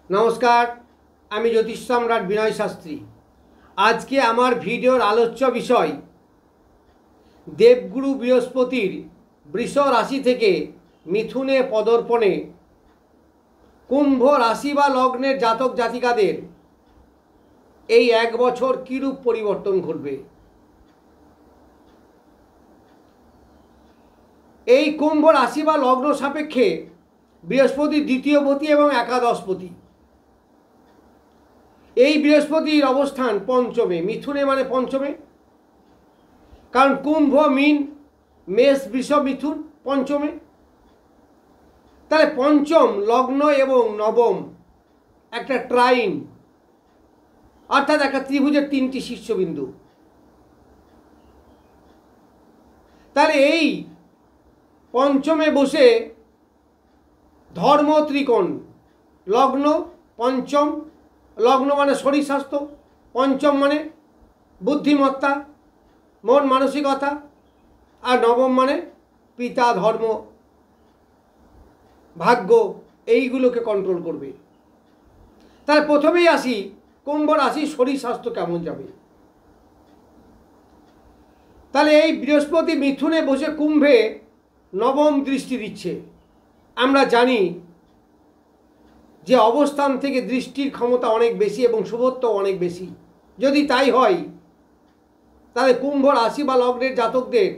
নমস্কার, আমি জ্যোতিষ সম্রাট বিনয় শাস্ত্রী। আজকে আমার ভিডিওর আলোচ্য বিষয় দেবগুরু বৃহস্পতির বৃষ রাশি থেকে মিথুনে পদার্পণে কুম্ভ রাশি বা লগ্নের জাতক জাতিকাদের এই এক বছর কিরূপ পরিবর্তন ঘটবে। এই কুম্ভ রাশি বা লগ্ন সাপেক্ষে বৃহস্পতির দ্বিতীয়পতি এবং একাদশপতি। এই বৃহস্পতির অবস্থান পঞ্চমে, মিথুনে মানে পঞ্চমে, কারণ কুম্ভ মিন মেষ বৃষ মিথুন পঞ্চমে। তাহলে পঞ্চম লগ্ন এবং নবম একটা ট্রাইন, অর্থাৎ একটা ত্রিভুজের তিনটি শীর্ষবিন্দু। তাহলে এই পঞ্চমে বসে ধর্ম ত্রিকোণ, লগ্ন পঞ্চম, লগ্ন মানে শরীর স্বাস্থ্য, পঞ্চম মানে বুদ্ধিমত্তা, মন মানসিকতা, আর নবম মানে পিতা ধর্ম ভাগ্য, এইগুলোকে কন্ট্রোল করবে। তাহলে প্রথমেই আসি কুম্ভ রাশি শরীর স্বাস্থ্য কেমন যাবে। তাহলে এই বৃহস্পতি মিথুনে বসে কুম্ভে নবম দৃষ্টি দিচ্ছে। আমরা জানি যে অবস্থান থেকে দৃষ্টির ক্ষমতা অনেক বেশি এবং শুভত্ব অনেক বেশি। যদি তাই হয় তাহলে কুম্ভ রাশি বা লগ্নের জাতকদের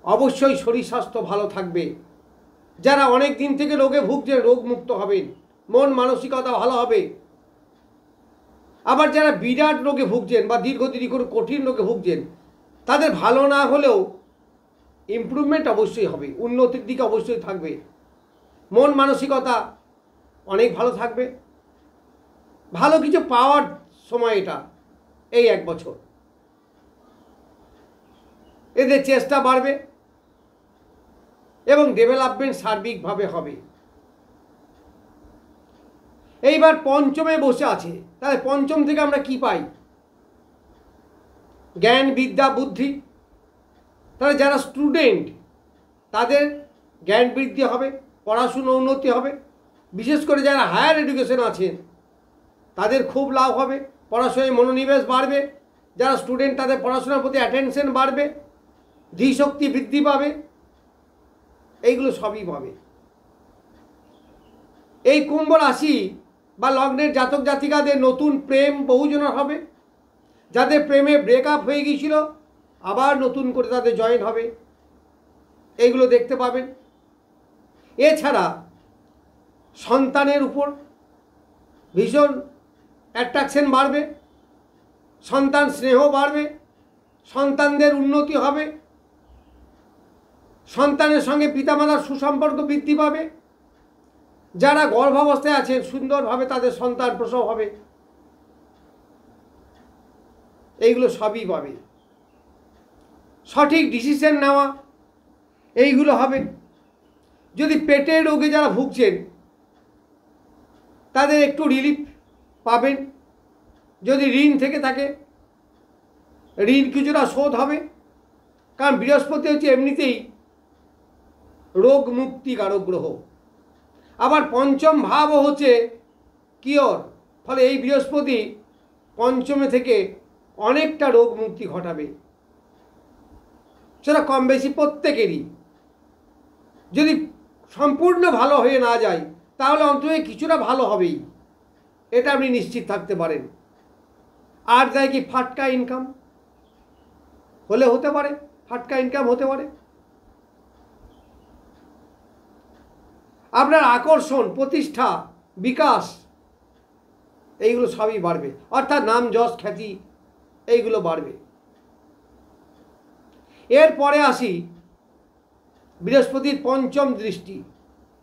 অবশ্যই শরীর স্বাস্থ্য ভালো থাকবে। যারা অনেক দিন থেকে রোগে ভুগছেন রোগমুক্ত হবেন, মন মানসিকতা ভালো হবে। আবার যারা বিরাট রোগে ভুগছেন বা দীর্ঘদিন করে কঠিন রোগে ভুগছেন, তাদের ভালো না হলেও ইমপ্রুভমেন্ট অবশ্যই হবে, উন্নতির দিকে অবশ্যই থাকবে। মন মানসিকতা অনেক ভালো থাকবে, ভালো কিছু পাওয়ার সময় এটা, এই এক বছর এদের চেষ্টা বাড়বে এবং ডেভেলপমেন্ট সার্বিকভাবে হবে। এইবার পঞ্চমে বসে আছে, তাহলে পঞ্চম থেকে আমরা কি পাই? জ্ঞান বিদ্যা বুদ্ধি। তাহলে যারা স্টুডেন্ট তাদের জ্ঞান বৃদ্ধি হবে, পড়াশুনো উন্নতি হবে। বিশেষ করে যারা হায়ার এডুকেশন আছেন তাদের খুব লাভ হবে, পড়াশোনায় মনোনিবেশ বাড়বে। যারা স্টুডেন্ট তাদের পড়াশোনার প্রতি অ্যাটেনশন বাড়বে, ধীশক্তি বৃদ্ধি পাবে, এইগুলো সবই পাবে। এই কুম্ভ রাশি বা লগ্নের জাতক জাতিকাদের নতুন প্রেম বহুজনের হবে। যাদের প্রেমে ব্রেকআপ হয়ে গিয়েছিল আবার নতুন করে তাদের জয়েন হবে, এইগুলো দেখতে পাবেন। এছাড়া সন্তানের উপর ভীষণ অ্যাট্রাকশন বাড়বে, সন্তান স্নেহ বাড়বে, সন্তানদের উন্নতি হবে, সন্তানের সঙ্গে পিতামাতার সুসম্পর্ক বৃদ্ধি পাবে। যারা গর্ভাবস্থায় আছেন সুন্দরভাবে তাদের সন্তান প্রসব হবে, এইগুলো সবই পাবে। সঠিক ডিসিশন নেওয়া এইগুলো হবে। যদি পেটের রোগে যারা ভুগছেন তাদের একটু রিলিফ পাবেন। যদি ঋণ থেকে থাকে ঋণ কিছুটা শোধ হবে, কারণ বৃহস্পতি হচ্ছে এমনিতেই রোগ মুক্তিকারক গ্রহ। আবার পঞ্চম ভাবও হচ্ছে কিয়র, ফলে এই বৃহস্পতি পঞ্চমে থেকে অনেকটা রোগ মুক্তি ঘটাবে। সেটা কম বেশি প্রত্যেকেরই। যদি সম্পূর্ণ ভালো হয়ে না যায় তাহলে অন্তত কিছুটা ভালো হবেই, এটা আপনি নিশ্চিত থাকতে পারেন। আর যায় কি ফাটকা ইনকাম হলে হতে পারে, ফাটকা ইনকাম হতে পারে। আপনার আকর্ষণ, প্রতিষ্ঠা, বিকাশ এইগুলো সবই বাড়বে, অর্থাৎ নাম যশ খ্যাতি এইগুলো বাড়বে। এরপরে আসি বৃহস্পতির পঞ্চম দৃষ্টি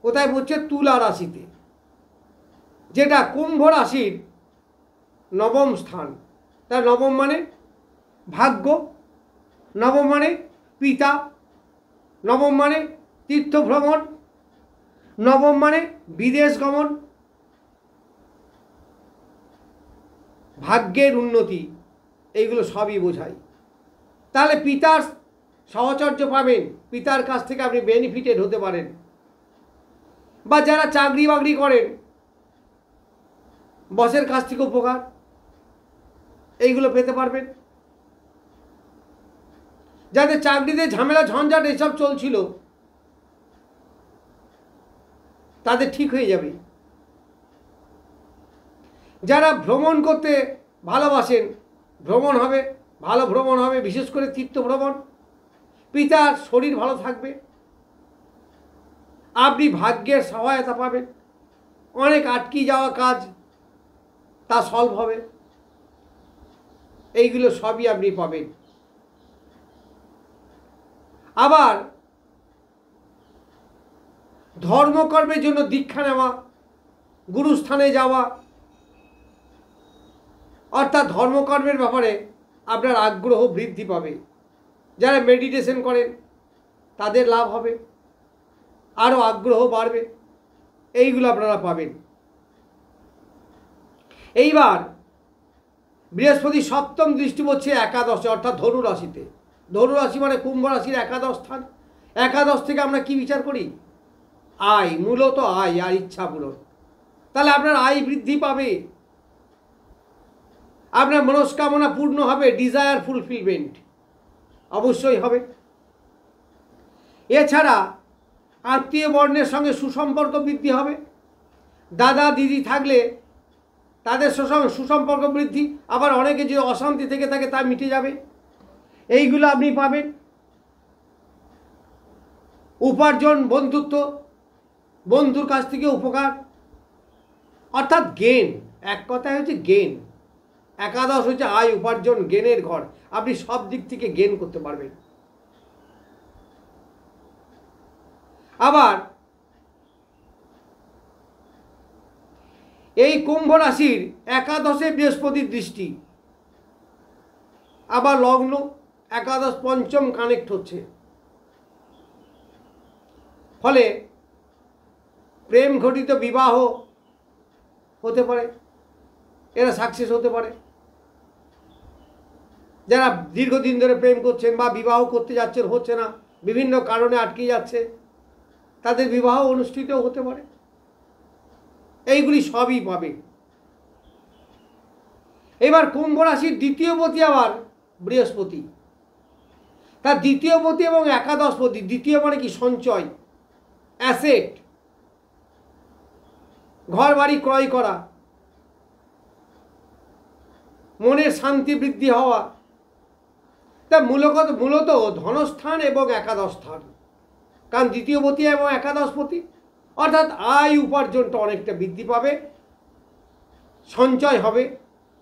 কোথায় পড়ছে? তুলা রাশিতে, যেটা কুম্ভ রাশির নবম স্থান। তার নবম মানে ভাগ্য, নবম মানে পিতা, নবম মানে তীর্থ ভ্রমণ, নবম মানে বিদেশ গমন, ভাগ্যের উন্নতি, এইগুলো সবই বোঝায়। তাহলে পিতার সাহচর্য পাবেন, পিতার কাছ থেকে আপনি বেনিফিটেড হতে পারেন। বা যারা চাকরি বাকরি করেন বসের কাছ থেকে উপকার, এইগুলো পেতে পারবেন। যাদের চাকরিতে ঝামেলা ঝঞ্ঝাট এসব চলছিল তাদের ঠিক হয়ে যাবে। যারা ভ্রমণ করতে ভালোবাসেন, ভ্রমণ হবে, ভালো ভ্রমণ হবে, বিশেষ করে তীর্থ ভ্রমণ। পিতার শরীর ভালো থাকবে, আপনি ভাগ্যের সহায়তা পাবেন, অনেক আটকে যাওয়া কাজ তা সলভ হবে, এইগুলো সবই আপনি পাবেন। আবার ধর্মকর্মের জন্য দীক্ষা নেওয়া, গুরুস্থানে যাওয়া, অর্থাৎ ধর্মকর্মের ব্যাপারে আপনার আগ্রহ বৃদ্ধি পাবে। যারা মেডিটেশন করেন তাদের লাভ হবে, আরও আগ্রহ বাড়বে, এইগুলো আপনারা পাবেন। এইবার বৃহস্পতি সপ্তম দৃষ্টি পড়ছে একাদশে, অর্থাৎ ধনু রাশিতে। ধনু রাশি মানে কুম্ভ রাশির একাদশ স্থান। একাদশ থেকে আমরা কি বিচার করি? আয়, মূলত আয় আর ইচ্ছা পূরণ। তাহলে আপনার আয় বৃদ্ধি পাবে, আপনার মনস্কামনা পূর্ণ হবে, ডিজায়ার ফুলফিলমেন্ট অবশ্যই হবে। এছাড়া আত্মীয় বর্ণের সঙ্গে সুসম্পর্ক বৃদ্ধি হবে। দাদা দিদি থাকলে তাদের সঙ্গে সুসম্পর্ক বৃদ্ধি, আবার অনেকে যে অশান্তি থেকে থাকে তা মিটে যাবে, এইগুলো আপনি পাবেন। উপার্জন, বন্ধুত্ব, বন্ধুর কাছ থেকে উপকার, অর্থাৎ গেন। এক কথায় হচ্ছে গেন। একাদশ হচ্ছে আয়, উপার্জন, গেনের ঘর। আপনি সব দিক থেকে গেন করতে পারবেন। আবার এই কুম্ভ রাশির একাদশে বৃহস্পতির দৃষ্টি, আবার লগ্ন একাদশ পঞ্চম কানেক্ট হচ্ছে, ফলে প্রেম ঘটিত বিবাহ হতে পারে, এরা সাকসেস হতে পারে। যারা দীর্ঘদিন ধরে প্রেম করছেন বা বিবাহ করতে যাচ্ছেন, হচ্ছে না, বিভিন্ন কারণে আটকে যাচ্ছে, তাদের বিবাহ অনুষ্ঠিত হতে পারে। এইগুলি সবই পাবে। এবার কুম্ভ রাশির দ্বিতীয় পতি আবার বৃহস্পতি। তার দ্বিতীয় পতি এবং একাদশ পতি। দ্বিতীয় মানে কি? সঞ্চয়, অ্যাসেট, ঘর বাড়ি ক্রয় করা, মনের শান্তি বৃদ্ধি হওয়া। তা মূলত ধনস্থান এবং একাদশ স্থান, কারণ দ্বিতীয় পতি এবং একাদশ পতি, অর্থাৎ আয় উপার্জনটা অনেকটা বৃদ্ধি পাবে, সঞ্চয় হবে,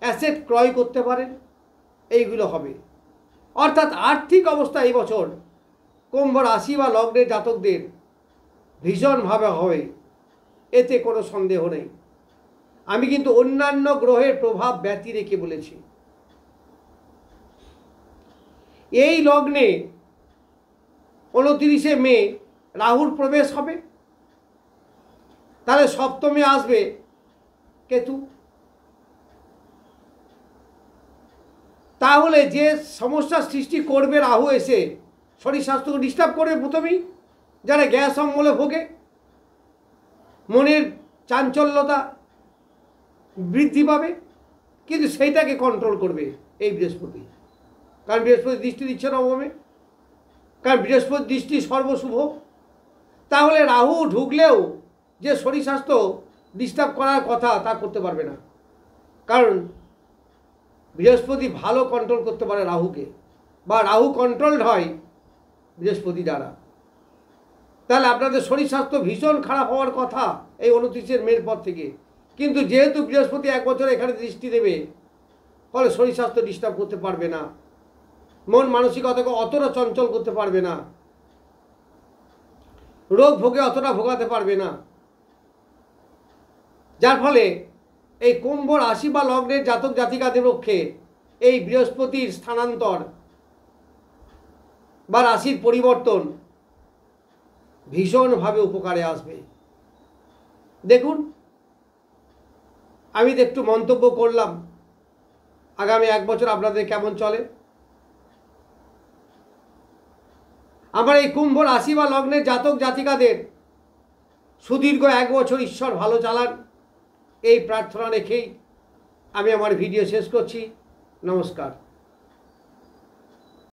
অ্যাসেট ক্রয় করতে পারেন, এইগুলো হবে। অর্থাৎ আর্থিক অবস্থা এই বছর কুম্ভ রাশি বা লগ্নের জাতকদের ভীষণভাবে হবে, এতে কোনো সন্দেহ নেই। আমি কিন্তু অন্যান্য গ্রহের প্রভাব ব্যতি রেখে বলেছি। এই লগ্নে 29শে মে রাহুর প্রবেশ হবে, তাহলে সপ্তমে আসবে কেতু। তাহলে যে সমস্যার সৃষ্টি করবে রাহু এসে, শরীর স্বাস্থ্যকে ডিস্টার্ব করবে প্রথমেই। যারা গ্যাস অম্বলে ভোগে, মনের চাঞ্চল্যতা বৃদ্ধি পাবে, কিন্তু সেইটাকে কন্ট্রোল করবে এই বৃহস্পতি। কারণ বৃহস্পতি দৃষ্টি দিচ্ছে নবমে, কারণ বৃহস্পতি দৃষ্টি সর্বশুভ। তাহলে রাহু ঢুকলেও যে শরীর স্বাস্থ্য ডিস্টার্ব করার কথা তা করতে পারবে না, কারণ বৃহস্পতি ভালো কন্ট্রোল করতে পারে রাহুকে, বা রাহু কন্ট্রোলড হয় বৃহস্পতি দ্বারা। তাহলে আপনাদের শরীর স্বাস্থ্য ভীষণ খারাপ হওয়ার কথা এই 29শে মের পর থেকে, কিন্তু যেহেতু বৃহস্পতি এক বছর এখানে দৃষ্টি দেবে, ফলে শরীর স্বাস্থ্য ডিস্টার্ব করতে পারবে না, মন মানসিকতাকে অতটা চঞ্চল করতে পারবে না, রোগ ভোগে অতটা ভোগাতে পারবে না। যার ফলে এই কুম্ভ রাশি বা লগ্নের জাতক জাতিকাদের পক্ষে এই বৃহস্পতির স্থানান্তর বা রাশির পরিবর্তন ভীষণভাবে উপকারে আসবে। দেখুন, আমি তো একটু মন্তব্য করলাম, আগামী এক বছর আপনাদের কেমন চলে। আমার এই কুম্ভ রাশি বা লগ্নের জাতক জাতিকাদের সুদীর্ঘ এক বছর ঈশ্বর ভালো চালান, এই প্রার্থনা রেখেই আমি আমার ভিডিও শেষ করছি। নমস্কার।